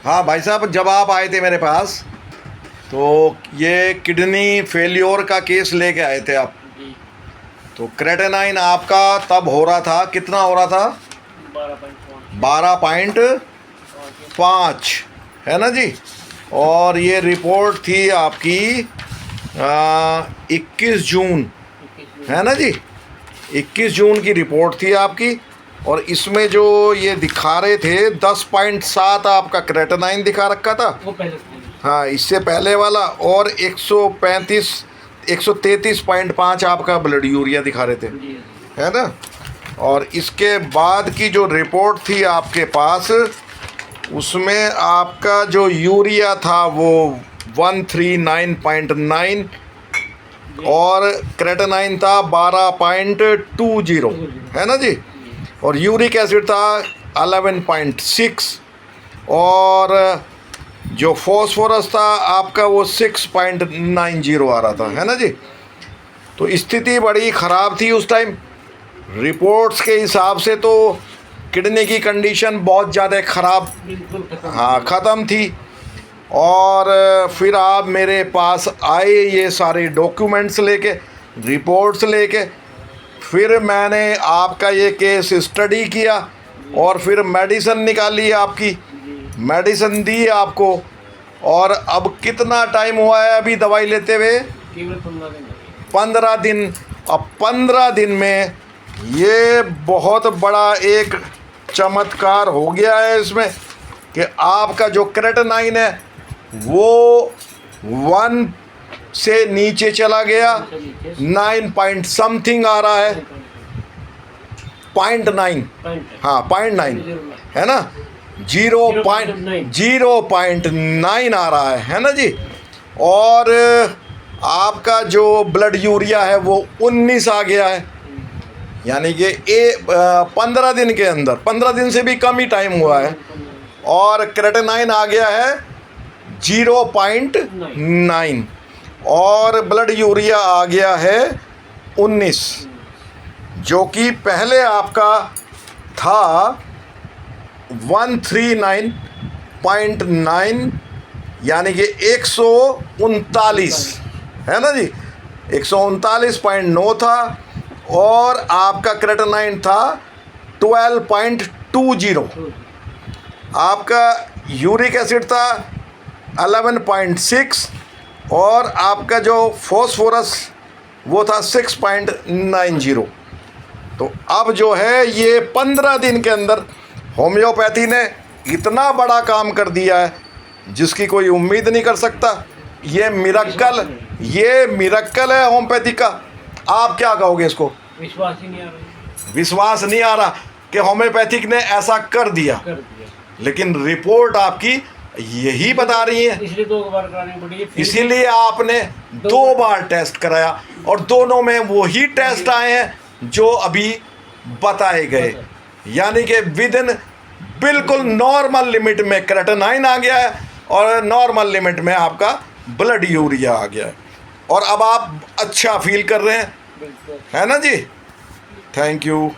हाँ भाई साहब, जब आप आए थे मेरे पास तो ये किडनी फेल्योर का केस लेके आए थे आप। जी। तो क्रेटेनाइन आपका तब हो रहा था, कितना हो रहा था? 12.5। 12.5 है ना जी। और ये रिपोर्ट थी आपकी 21 जून, 21 है ना जी। 21 जून की रिपोर्ट थी आपकी। और इसमेमें जो ये दिखा रहे थे 10.7 आपका क्रेटेनाइन दिखा रखा था। वो पहले था। हाँ, इससे पहले वाला। और 133.5 आपका ब्लड यूरिया दिखा रहे थे, जी। है ना। और इसके बाद की जो रिपोर्ट थी आपके पास, उसमें आपका जो यूरिया था वो 139.9 और क्रेटेनाइन था 12.20, है ना जी। और यूरिक एसिड था 11.6 और जो फॉस्फोरस था आपका वो 6.90 आ रहा था, है ना जी। तो स्थिति बड़ी ख़राब थी उस टाइम। रिपोर्ट्स के हिसाब से तो किडनी की कंडीशन बहुत ज़्यादा ख़राब, बिल्कुल खत्म। हाँ, ख़त्म थी। और फिर आप मेरे पास आए ये सारे डॉक्यूमेंट्स लेके, रिपोर्ट्स लेके। फिर मैंने आपका ये केस स्टडी किया और फिर मेडिसिन निकाली आपकी, जी। मेडिसिन दी आपको। और अब कितना टाइम हुआ है अभी दवाई लेते हुए? केवल 15 दिन लगे। 15 दिन। अब 15 दिन में ये बहुत बड़ा एक चमत्कार हो गया है इसमें कि आपका जो क्रेटेनाइन है वो 1 से नीचे चला गया, 9 पॉइंट समथिंग आ रहा है, 0.9, हाँ 0.9 है ना, 0.9 आ रहा है ना जी। और आपका जो ब्लड यूरिया है वो 19 आ गया है। यानी कि 15 दिन के अंदर, 15 दिन से भी कम ही टाइम हुआ है। और क्रेटेनाइन आ गया है 0.9 और ब्लड यूरिया आ गया है 19, जो कि पहले आपका था 139.9, यानी कि 139, है ना जी। 139.9 था। और आपका क्रेटेनाइन था 12.20। आपका यूरिक एसिड था 11.6 और आपका जो फॉस्फोरस वो था 6.90। तो अब जो है ये 15 दिन के अंदर होम्योपैथी ने इतना बड़ा काम कर दिया है जिसकी कोई उम्मीद नहीं कर सकता। ये मिरेकल है होम्योपैथी का। आप क्या कहोगे इसको? विश्वास ही नहीं आ रहा। विश्वास नहीं आ रहा कि होम्योपैथिक ने ऐसा कर दिया। लेकिन रिपोर्ट आपकी यही बता रही है। इसलिए 2 बार करानी पड़ी है। इसीलिए आपने 2 बार टेस्ट कराया और दोनों में वही टेस्ट आए हैं जो अभी बताए गए। यानी कि विद इन बिल्कुल नॉर्मल लिमिट में क्रेटेनाइन आ गया है और नॉर्मल लिमिट में आपका ब्लड यूरिया आ गया है। और अब आप अच्छा फील कर रहे हैं, है ना जी। Thank you.